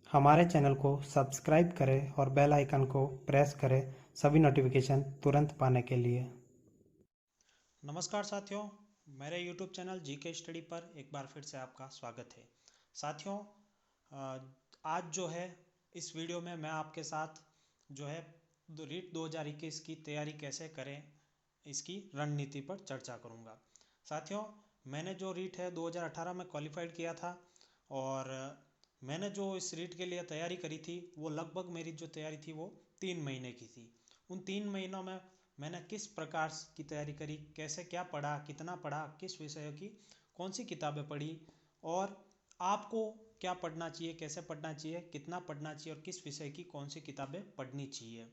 हमारे चैनल को सब्सक्राइब करें और बेल आइकन को प्रेस करें सभी नोटिफिकेशन तुरंत पाने के लिए। नमस्कार साथियों, मेरे YouTube चैनल जीके स्टडी पर एक बार फिर से आपका स्वागत है। साथियों, आज जो है इस वीडियो में मैं आपके साथ जो है रीट 2021 की तैयारी कैसे करें इसकी रणनीति पर चर्चा करूंगा। साथियों, मैंने जो रीट है 2018 में क्वालिफाइड किया था और मैंने जो इस रीट के लिए तैयारी करी थी वो लगभग मेरी जो तैयारी थी वो 3 महीने की थी। उन 3 महीनों में मैंने किस प्रकार की तैयारी करी, कैसे क्या पढ़ा, कितना पढ़ा, किस विषयों की कौन सी किताबें पढ़ी और आपको क्या पढ़ना चाहिए, कैसे पढ़ना चाहिए, कितना पढ़ना चाहिए और किस विषय की कौन सी किताबें पढ़नी चाहिए,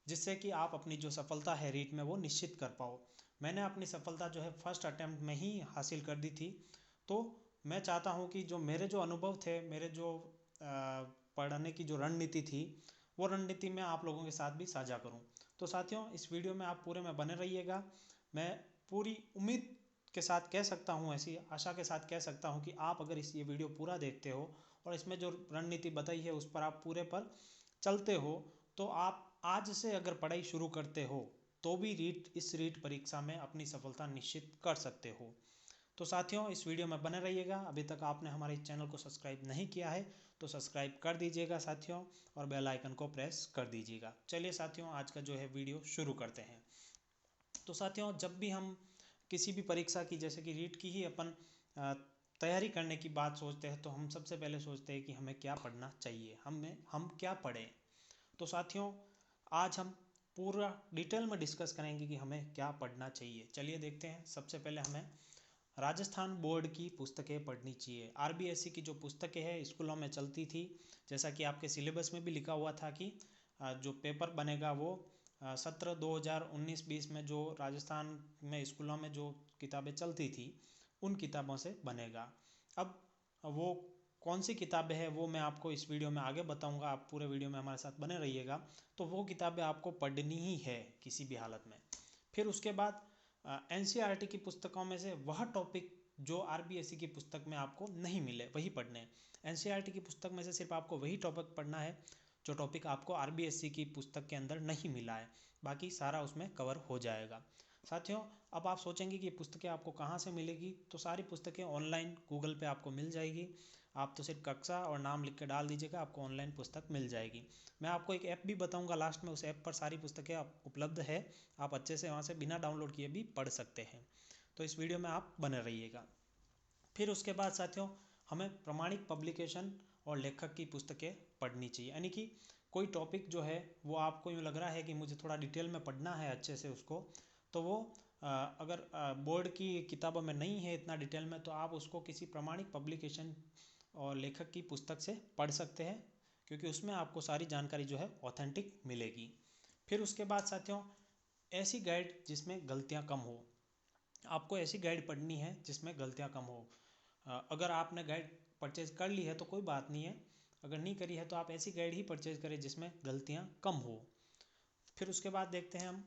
जिससे कि आप अपनी जो सफलता है रीट में वो निश्चित कर पाओ। मैंने अपनी सफलता जो है फर्स्ट अटेम्प्ट में ही हासिल कर दी थी। तो मैं चाहता हूँ कि जो मेरे जो अनुभव थे, मेरे जो पढ़ने की जो रणनीति थी वो रणनीति मैं आप लोगों के साथ भी साझा करूँ। तो साथियों, इस वीडियो में आप पूरे में बने रहिएगा। मैं पूरी उम्मीद के साथ कह सकता हूँ, ऐसी आशा के साथ कह सकता हूँ कि आप अगर ये वीडियो पूरा देखते हो और इसमें जो रणनीति बताई है उस पर आप पूरे पर चलते हो तो आप आज से अगर पढ़ाई शुरू करते हो तो भी इस रीट परीक्षा में अपनी सफलता निश्चित कर सकते हो। तो साथियों, इस वीडियो में बने रहिएगा। अभी तक आपने हमारे चैनल को सब्सक्राइब नहीं किया है तो सब्सक्राइब कर दीजिएगा साथियों, और बेल आइकन को प्रेस कर दीजिएगा। चलिए साथियों, आज का जो है वीडियो शुरू करते हैं। तो साथियों, जब भी हम किसी भी परीक्षा की, जैसे कि रीट की ही अपन तैयारी करने की बात सोचते हैं तो हम सबसे पहले सोचते हैं कि हमें क्या पढ़ना चाहिए, हम क्या पढ़ें। तो साथियों, आज हम पूरा डिटेल में डिस्कस करेंगे कि हमें क्या पढ़ना चाहिए। चलिए देखते हैं। सबसे पहले हमें राजस्थान बोर्ड की पुस्तकें पढ़नी चाहिए। आरबीएससी की जो पुस्तकें हैं स्कूलों में चलती थी, जैसा कि आपके सिलेबस में भी लिखा हुआ था कि जो पेपर बनेगा वो सत्र 2019-20 में जो राजस्थान में स्कूलों में जो किताबें चलती थी उन किताबों से बनेगा। अब वो कौन सी किताबें हैं वो मैं आपको इस वीडियो में आगे बताऊंगा। आप पूरे वीडियो में हमारे साथ बने रहिएगा। तो वो किताबें आपको पढ़नी ही है किसी भी हालत में। फिर उसके बाद एनसीईआरटी की पुस्तकों में से वह टॉपिक जो आरबीएससी की पुस्तक में आपको नहीं मिले वही पढ़ने हैं। एनसीईआरटी की पुस्तक में से सिर्फ आपको वही टॉपिक पढ़ना है जो टॉपिक आपको आरबीएससी की पुस्तक के अंदर नहीं मिला है, बाकी सारा उसमें कवर हो जाएगा। साथियों, अब आप सोचेंगे कि पुस्तकें आपको कहाँ से मिलेगी, तो सारी पुस्तकें ऑनलाइन गूगल पे आपको मिल जाएगी। आप तो सिर्फ कक्षा और नाम लिख के डाल दीजिएगा, आपको ऑनलाइन पुस्तक मिल जाएगी। मैं आपको एक ऐप भी बताऊंगा लास्ट में, उस ऐप पर सारी पुस्तकें उपलब्ध है। आप अच्छे से वहाँ से बिना डाउनलोड किए भी पढ़ सकते हैं। तो इस वीडियो में आप बने रहिएगा। फिर उसके बाद साथियों, हमें प्रमाणिक पब्लिकेशन और लेखक की पुस्तकें पढ़नी चाहिए। यानी कि कोई टॉपिक जो है वो आपको यूँ लग रहा है कि मुझे थोड़ा डिटेल में पढ़ना है अच्छे से उसको, तो वो अगर बोर्ड की किताबों में नहीं है इतना डिटेल में, तो आप उसको किसी प्रमाणिक पब्लिकेशन और लेखक की पुस्तक से पढ़ सकते हैं, क्योंकि उसमें आपको सारी जानकारी जो है ऑथेंटिक मिलेगी। फिर उसके बाद साथियों, ऐसी गाइड जिसमें गलतियाँ कम हो। आपको ऐसी गाइड पढ़नी है जिसमें गलतियाँ कम हो। अगर आपने गाइड परचेज कर ली है तो कोई बात नहीं है, अगर नहीं करी है तो आप ऐसी गाइड ही परचेज करें जिसमें गलतियाँ कम हो। फिर उसके बाद देखते हैं हम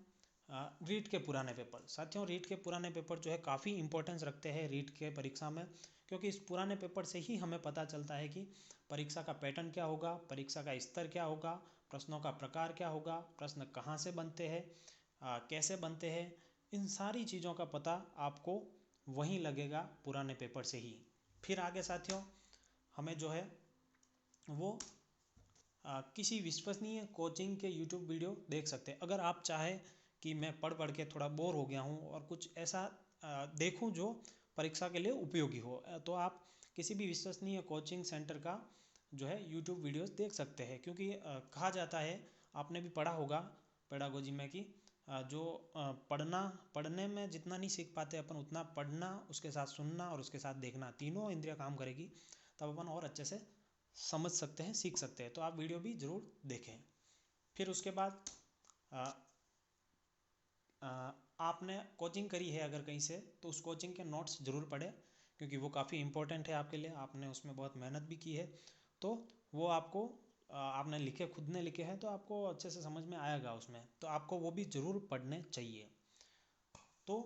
रीट के पुराने पेपर। साथियों, रीट के पुराने पेपर जो है काफ़ी इंपॉर्टेंस रखते हैं रीट के परीक्षा में, क्योंकि इस पुराने पेपर से ही हमें पता चलता है कि परीक्षा का पैटर्न क्या होगा, परीक्षा का स्तर क्या होगा, प्रश्नों का प्रकार क्या होगा, प्रश्न कहाँ से बनते हैं, कैसे बनते हैं। इन सारी चीज़ों का पता आपको वहीं लगेगा पुराने पेपर से ही। फिर आगे साथियों, हमें जो है वो किसी विश्वसनीय कोचिंग के यूट्यूब वीडियो देख सकते हैं। अगर आप चाहें कि मैं पढ़ पढ़ के थोड़ा बोर हो गया हूँ और कुछ ऐसा देखूँ जो परीक्षा के लिए उपयोगी हो, तो आप किसी भी विश्वसनीय कोचिंग सेंटर का जो है यूट्यूब वीडियोस देख सकते हैं। क्योंकि कहा जाता है, आपने भी पढ़ा होगा पेडागोजी में कि जो पढ़ने में जितना नहीं सीख पाते अपन, उतना पढ़ना, उसके साथ सुनना और उसके साथ देखना, तीनों इंद्रियां काम करेगी तब अपन और अच्छे से समझ सकते हैं, सीख सकते हैं। तो आप वीडियो भी ज़रूर देखें। फिर उसके बाद आ, आ, आपने कोचिंग करी है अगर कहीं से, तो उस कोचिंग के नोट्स ज़रूर पढ़ें, क्योंकि वो काफ़ी इंपॉर्टेंट है आपके लिए। आपने उसमें बहुत मेहनत भी की है, तो वो आपको आपने लिखे, खुद ने लिखे हैं, तो आपको अच्छे से समझ में आएगा उसमें, तो आपको वो भी ज़रूर पढ़ने चाहिए। तो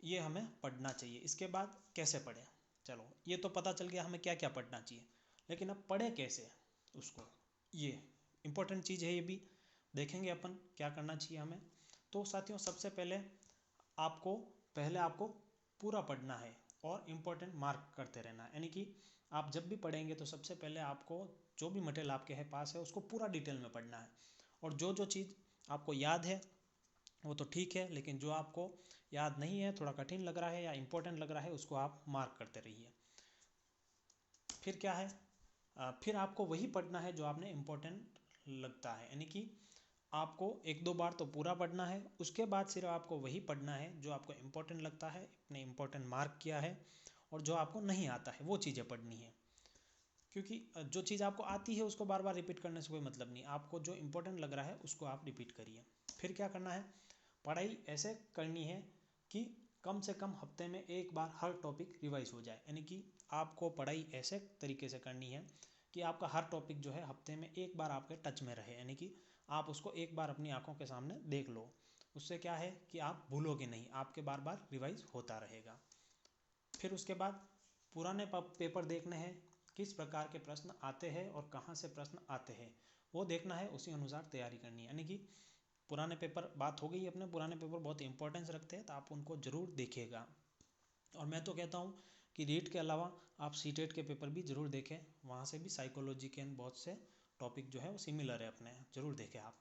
ये हमें पढ़ना चाहिए। इसके बाद कैसे पढ़ें, चलो ये तो पता चल गया हमें क्या क्या पढ़ना चाहिए, लेकिन अब पढ़े कैसे उसको। ये इम्पोर्टेंट चीज़ है, ये भी देखेंगे अपन क्या करना चाहिए हमें। तो साथियों सबसे पहले आपको पूरा पढ़ना है और इम्पोर्टेंट मार्क करते रहना है। यानी कि आप जब भी पढ़ेंगे तो सबसे पहले आपको जो भी मटेरियल आपके है पास है उसको पूरा डिटेल में पढ़ना है, और जो चीज़ आपको याद है वो तो ठीक है, लेकिन जो आपको याद नहीं है, थोड़ा कठिन लग रहा है या इम्पोर्टेंट लग रहा है, उसको आप मार्क करते रहिए। फिर क्या है, फिर आपको वही पढ़ना है जो आपने इम्पोर्टेंट लगता है। यानी कि आपको एक दो बार तो पूरा पढ़ना है, उसके बाद सिर्फ आपको वही पढ़ना है जो आपको इम्पोर्टेंट लगता है, अपने इम्पोर्टेंट मार्क किया है, और जो आपको नहीं आता है वो चीज़ें पढ़नी है। क्योंकि जो चीज़ आपको आती है उसको बार बार रिपीट करने से कोई मतलब नहीं, आपको जो इम्पोर्टेंट लग रहा है उसको आप रिपीट करिए। फिर क्या करना है, पढ़ाई ऐसे करनी है कि कम से कम हफ्ते में एक बार हर टॉपिक रिवाइज हो जाए। यानी कि आपको पढ़ाई ऐसे तरीके से करनी है कि आपका हर टॉपिक जो है हफ्ते में एक बार आपके टच में रहे, यानी कि आप उसको एक बार अपनी आंखों के सामने देख लो। उससे क्या है कि आप भूलोगे नहीं, आपके बार बार रिवाइज होता रहेगा। फिर उसके बाद पुराने पेपर देखने हैं, किस प्रकार के प्रश्न आते हैं और कहाँ से प्रश्न आते हैं वो देखना है, उसी अनुसार तैयारी करनी है। यानी कि पुराने पेपर, बात हो गई अपने, पुराने पेपर बहुत इंपॉर्टेंस रखते हैं तो आप उनको ज़रूर देखिएगा। और मैं तो कहता हूँ कि रीट के अलावा आप सीटेट के पेपर भी ज़रूर देखें, वहाँ से भी साइकोलॉजी के बहुत से टॉपिक जो है वो सिमिलर है अपने, ज़रूर देखें आप।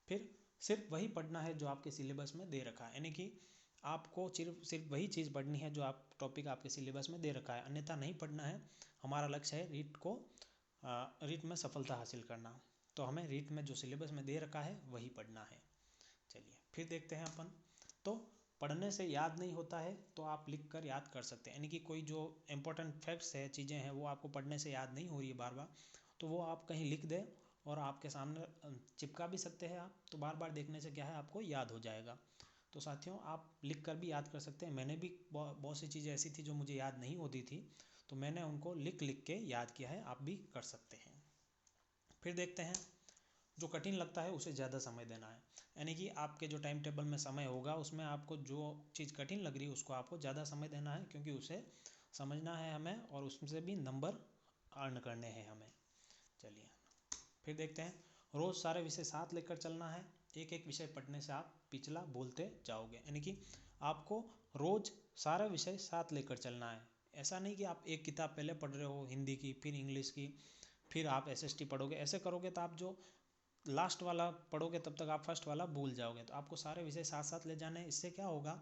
फिर सिर्फ वही पढ़ना है जो आपके सिलेबस में दे रखा है, यानी कि आपको सिर्फ वही चीज़ पढ़नी है जो आप टॉपिक आपके सिलेबस में दे रखा है, अन्यथा नहीं पढ़ना है। हमारा लक्ष्य है रीट में सफलता हासिल करना, तो हमें रीट में जो सिलेबस में दे रखा है वही पढ़ना है। चलिए फिर देखते हैं अपन। तो पढ़ने से याद नहीं होता है तो आप लिख कर याद कर सकते हैं, यानी कि कोई जो इम्पोर्टेंट फैक्ट्स है, चीज़ें हैं, वो आपको पढ़ने से याद नहीं हो रही है बार बार, तो वो आप कहीं लिख दें और आपके सामने चिपका भी सकते हैं आप, तो बार बार देखने से क्या है आपको याद हो जाएगा। तो साथियों आप लिख कर भी याद कर सकते हैं। मैंने भी बहुत सी चीज़ें ऐसी थी जो मुझे याद नहीं होती थी, तो मैंने उनको लिख लिख के याद किया है, आप भी कर सकते हैं। फिर देखते हैं, जो कठिन लगता है उसे ज़्यादा समय देना है, यानी कि आपके जो टाइम टेबल में समय होगा उसमें आपको जो चीज़ कठिन लग रही है उसको आपको ज़्यादा समय देना है, क्योंकि उसे समझना है हमें और उसमें भी नंबर अर्न करने हैं हमें। चलिए फिर देखते हैं, रोज़ सारे विषय साथ लेकर चलना है, एक एक विषय पढ़ने से आप पिछला भूलते जाओगे। यानी कि आपको रोज़ सारे विषय साथ लेकर चलना है। ऐसा नहीं कि आप एक किताब पहले पढ़ रहे हो हिंदी की, फिर इंग्लिश की, फिर आप एसएसटी पढ़ोगे। ऐसे करोगे तो आप जो लास्ट वाला पढ़ोगे तब तक आप फर्स्ट वाला भूल जाओगे। तो आपको सारे विषय साथ साथ ले जाने हैं। इससे क्या होगा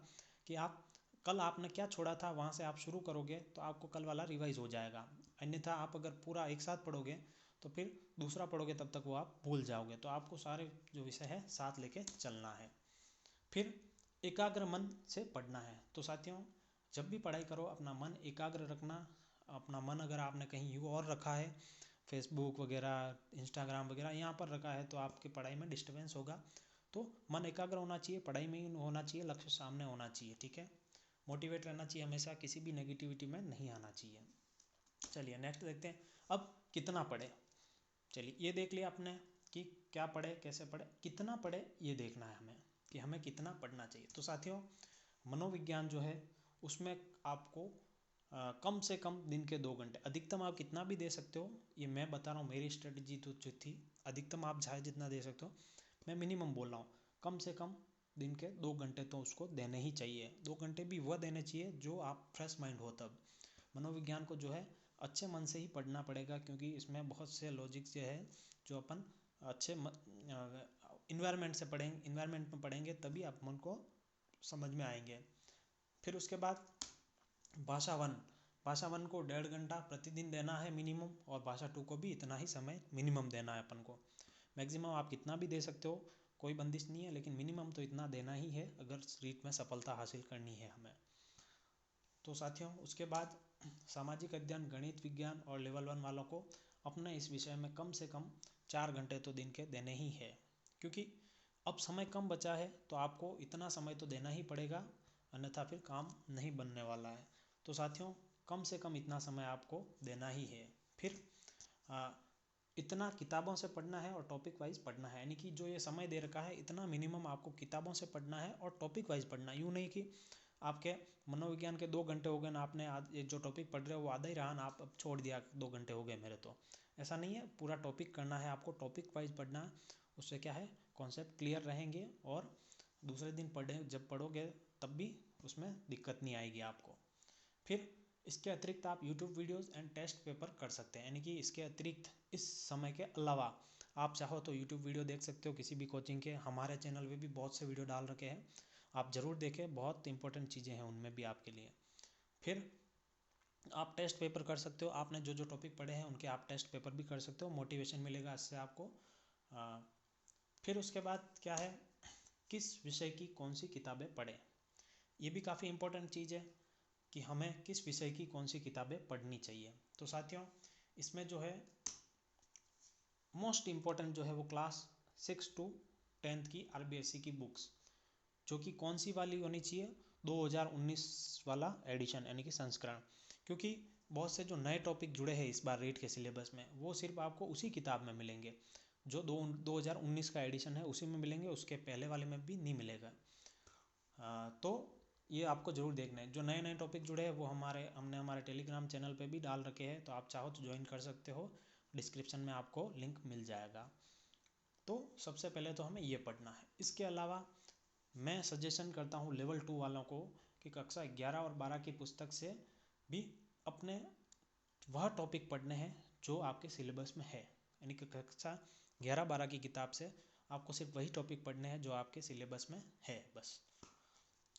कि आप कल आपने क्या छोड़ा था वहाँ से आप शुरू करोगे तो आपको कल वाला रिवाइज हो जाएगा। अन्यथा आप अगर पूरा एक साथ पढ़ोगे तो फिर दूसरा पढ़ोगे तब तक वो आप भूल जाओगे। तो आपको सारे जो विषय है साथ लेके चलना है। फिर एकाग्र मन से पढ़ना है। तो साथियों जब भी पढ़ाई करो अपना मन एकाग्र रखना। अपना मन अगर आपने कहीं और रखा है, फेसबुक वगैरह, इंस्टाग्राम वगैरह यहाँ पर रखा है, तो आपकी पढ़ाई में डिस्टर्बेंस होगा। तो मन एकाग्र होना चाहिए, पढ़ाई में ही होना चाहिए, लक्ष्य सामने होना चाहिए। ठीक है, मोटिवेट रहना चाहिए हमेशा, किसी भी नेगेटिविटी में नहीं आना चाहिए। चलिए नेक्स्ट देखते हैं, अब कितना पढ़े। चलिए ये देख लिया आपने कि क्या पढ़े, कैसे पढ़े, कितना पढ़े, ये देखना है हमें कि हमें कितना पढ़ना चाहिए। तो साथियों मनोविज्ञान जो है उसमें आपको कम से कम दिन के 2 घंटे, अधिकतम आप कितना भी दे सकते हो, ये मैं बता रहा हूँ, मेरी स्ट्रेटजी तो जो थी, अधिकतम आप चाहे जितना दे सकते हो, मैं मिनिमम बोल रहा हूँ, कम से कम दिन के 2 घंटे तो उसको देने ही चाहिए। 2 घंटे भी वह देने चाहिए जो आप फ्रेश माइंड हो तब। मनोविज्ञान को जो है अच्छे मन से ही पढ़ना पड़ेगा, क्योंकि इसमें बहुत से लॉजिक्स जो है जो अपन अच्छे इन्वायरमेंट से पढ़ेंगे, इन्वायरमेंट में पढ़ेंगे तभी आप मन को समझ में आएंगे। फिर उसके बाद भाषा वन को 1.5 घंटा प्रतिदिन देना है मिनिमम, और भाषा 2 को भी इतना ही समय मिनिमम देना है अपन को। मैक्सिमम आप कितना भी दे सकते हो, कोई बंदिश नहीं है, लेकिन मिनिमम तो इतना देना ही है अगर रीट में सफलता हासिल करनी है हमें। तो साथियों उसके बाद सामाजिक अध्ययन, गणित, विज्ञान और लेवल 1 वालों को अपने इस विषय में कम से कम 4 घंटे तो दिन के देने ही है, क्योंकि अब समय कम बचा है तो आपको इतना समय तो देना ही पड़ेगा, अन्यथा फिर काम नहीं बनने वाला है। तो साथियों कम से कम इतना समय आपको देना ही है। फिर इतना किताबों से पढ़ना है और टॉपिक वाइज पढ़ना है, यानी कि जो ये समय दे रखा है इतना मिनिमम आपको किताबों से पढ़ना है और टॉपिक वाइज पढ़ना है। यूँ नहीं कि आपके मनोविज्ञान के 2 घंटे हो गए ना, आपने आज ये जो टॉपिक पढ़ रहे हो वो आधा ही रहा ना, आप अब छोड़ दिया, 2 घंटे हो गए मेरे तो ऐसा नहीं है, पूरा टॉपिक करना है आपको, टॉपिक वाइज पढ़ना है। उससे क्या है, कॉन्सेप्ट क्लियर रहेंगे और दूसरे दिन जब पढ़ोगे तब भी उसमें दिक्कत नहीं आएगी आपको। फिर इसके अतिरिक्त आप YouTube videos and test paper कर सकते हैं, यानी कि इसके अतिरिक्त इस समय के अलावा आप चाहो तो यूट्यूब वीडियो देख सकते हो किसी भी कोचिंग के। हमारे चैनल पे भी बहुत से वीडियो डाल रखे हैं, आप ज़रूर देखें, बहुत इंपॉर्टेंट चीज़ें हैं उनमें भी आपके लिए। फिर आप टेस्ट पेपर कर सकते हो, आपने जो जो टॉपिक पढ़े हैं उनके आप टेस्ट पेपर भी कर सकते हो, मोटिवेशन मिलेगा इससे आपको। फिर उसके बाद क्या है, किस विषय की कौन सी किताबें पढ़ें, ये भी काफ़ी इंपॉर्टेंट चीज़ है कि हमें किस विषय की कौन सी किताबें पढ़नी चाहिए। तो साथियों, इसमें जो है मोस्ट इम्पॉर्टेंट जो है वो क्लास 6 to 10th की RBSC की बुक्स, जो कि कौन सी वाली होनी चाहिए, 2019 वाला एडिशन यानी कि संस्करण, क्योंकि बहुत से जो नए टॉपिक जुड़े हैं इस बार रीट के सिलेबस में वो सिर्फ आपको उसी किताब में मिलेंगे। जो 2019 का एडिशन है उसी में मिलेंगे, उसके पहले वाले में भी नहीं मिलेगा। तो ये आपको ज़रूर देखना है। जो नए नए टॉपिक जुड़े हैं वो हमने हमारे टेलीग्राम चैनल पे भी डाल रखे हैं, तो आप चाहो तो ज्वाइन कर सकते हो, डिस्क्रिप्शन में आपको लिंक मिल जाएगा। तो सबसे पहले तो हमें ये पढ़ना है। इसके अलावा मैं सजेशन करता हूँ लेवल 2 वालों को कि कक्षा 11 और 12 की पुस्तक से भी अपने वह टॉपिक पढ़ने हैं जो आपके सिलेबस में है, यानी कि कक्षा 11-12 की किताब से आपको सिर्फ वही टॉपिक पढ़ने हैं जो आपके सिलेबस में है बस।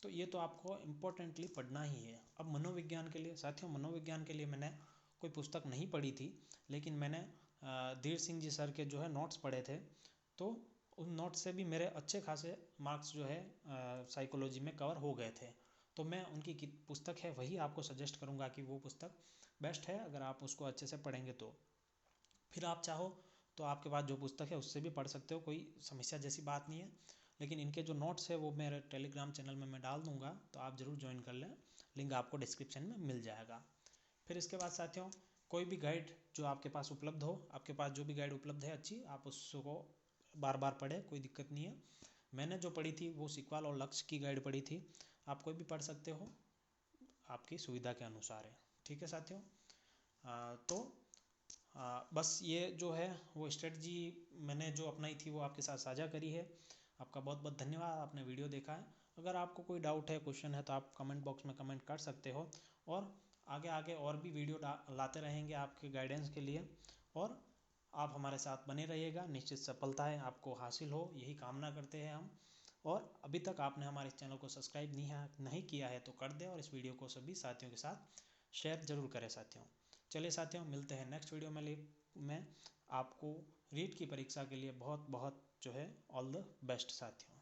तो ये तो आपको इम्पोर्टेंटली पढ़ना ही है। अब मनोविज्ञान के लिए साथियों, मनोविज्ञान के लिए मैंने कोई पुस्तक नहीं पढ़ी थी, लेकिन मैंने धीर सिंह जी सर के जो है नोट्स पढ़े थे, तो उन नोट्स से भी मेरे अच्छे खासे मार्क्स जो है साइकोलॉजी में कवर हो गए थे। तो मैं उनकी पुस्तक है वही आपको सजेस्ट करूँगा कि वो पुस्तक बेस्ट है अगर आप उसको अच्छे से पढ़ेंगे तो। फिर आप चाहो तो आपके पास जो पुस्तक है उससे भी पढ़ सकते हो, कोई समस्या जैसी बात नहीं है। लेकिन इनके जो नोट्स है वो मेरे टेलीग्राम चैनल में मैं डाल दूँगा, तो आप ज़रूर ज्वाइन कर लें, लिंक आपको डिस्क्रिप्शन में मिल जाएगा। फिर इसके बाद साथियों, कोई भी गाइड जो आपके पास उपलब्ध हो, आपके पास जो भी गाइड उपलब्ध है अच्छी, आप उसको बार बार पढ़ें, कोई दिक्कत नहीं है। मैंने जो पढ़ी थी वो सिकवाल और लक्ष्य की गाइड पढ़ी थी, आप कोई भी पढ़ सकते हो, आपकी सुविधा के अनुसार है। ठीक है साथियों, तो बस ये जो है वो स्ट्रेटजी मैंने जो अपनाई थी वो आपके साथ साझा करी है। आपका बहुत बहुत धन्यवाद, आपने वीडियो देखा है। अगर आपको कोई डाउट है, क्वेश्चन है, तो आप कमेंट बॉक्स में कमेंट कर सकते हो, और आगे आगे और भी वीडियो लाते रहेंगे आपके गाइडेंस के लिए, और आप हमारे साथ बने रहिएगा। निश्चित सफलताएं आपको हासिल हो, यही कामना करते हैं हम। और अभी तक आपने हमारे चैनल को सब्सक्राइब नहीं किया है तो कर दें, और इस वीडियो को सभी साथियों के साथ शेयर जरूर करें साथियों। चलिए साथियों, मिलते हैं नेक्स्ट वीडियो में आपको रीट की परीक्षा के लिए बहुत बहुत जो है ऑल द बेस्ट साथियों।